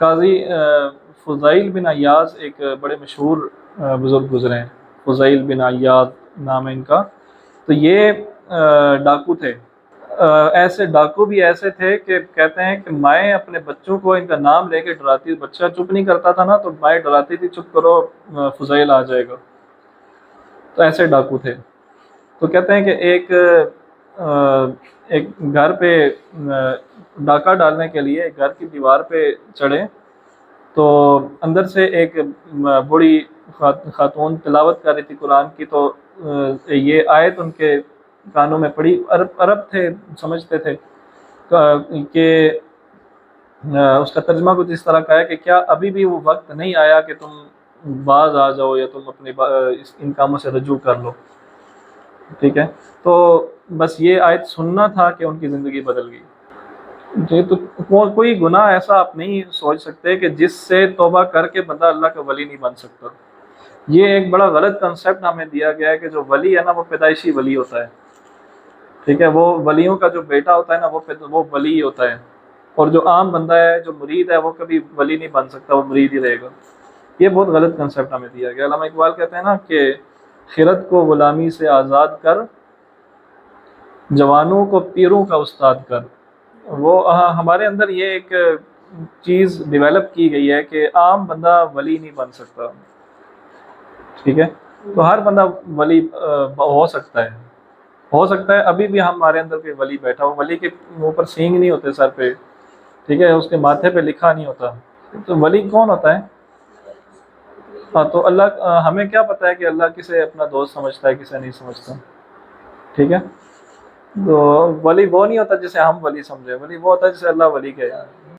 قاضی فضیل بن عیاض ایک بڑے مشہور بزرگ گزرے ہیں، فضیل بن عیاض نام ہے ان کا۔ تو یہ ڈاکو تھے۔ ایسے ڈاکو بھی ایسے تھے کہ کہتے ہیں کہ مائیں اپنے بچوں کو ان کا نام لے کے ڈراتی، بچہ چپ نہیں کرتا تھا نا تو مائیں ڈراتی تھی چپ کرو فضیل آ جائے گا۔ تو ایسے ڈاکو تھے۔ تو کہتے ہیں کہ ایک گھر پہ ڈاکہ ڈالنے کے لیے ایک گھر کی دیوار پہ چڑھے، تو اندر سے ایک بڑی خاتون تلاوت کر رہی تھی قرآن کی، تو یہ آیت ان کے کانوں میں پڑی۔ عرب تھے، سمجھتے تھے کہ اس کا ترجمہ کچھ اس طرح کا ہے کہ کیا ابھی بھی وہ وقت نہیں آیا کہ تم باز آ جاؤ یا تم اپنے ان کاموں سے رجوع کر لو، ٹھیک ہے۔ تو بس یہ آیت سننا تھا کہ ان کی زندگی بدل گئی۔ جی، تو کوئی گناہ ایسا آپ نہیں سوچ سکتے کہ جس سے توبہ کر کے بندہ اللہ کا ولی نہیں بن سکتا۔ یہ ایک بڑا غلط کنسیپٹ ہمیں دیا گیا ہے کہ جو ولی ہے نا وہ پیدائشی ولی ہوتا ہے، ٹھیک ہے، وہ ولیوں کا جو بیٹا ہوتا ہے نا وہ ولی ہوتا ہے، اور جو عام بندہ ہے جو مرید ہے وہ کبھی ولی نہیں بن سکتا، وہ مرید ہی رہے گا۔ یہ بہت غلط کنسیپٹ ہمیں دیا گیا۔ علامہ اقبال کہتے ہیں نا کہ خرد کو غلامی سے آزاد کر، جوانوں کو پیروں کا استاد کر۔ وہ ہمارے اندر یہ ایک چیز ڈیولپ کی گئی ہے کہ عام بندہ ولی نہیں بن سکتا، ٹھیک ہے۔ تو ہر بندہ ولی ہو سکتا ہے۔ ابھی بھی ہمارے اندر کوئی ولی بیٹھا ہو، ولی کے اوپر سینگ نہیں ہوتے سر پہ، ٹھیک ہے، اس کے ماتھے پہ لکھا نہیں ہوتا، تو ولی کون ہوتا ہے؟ ہاں، تو اللہ ہمیں کیا پتہ ہے کہ اللہ کسے اپنا دوست سمجھتا ہے کسے نہیں سمجھتا، ٹھیک ہے۔ تو ولی وہ نہیں ہوتا جسے ہم ولی سمجھے، ولی وہ ہوتا ہے جسے اللہ ولی کہے۔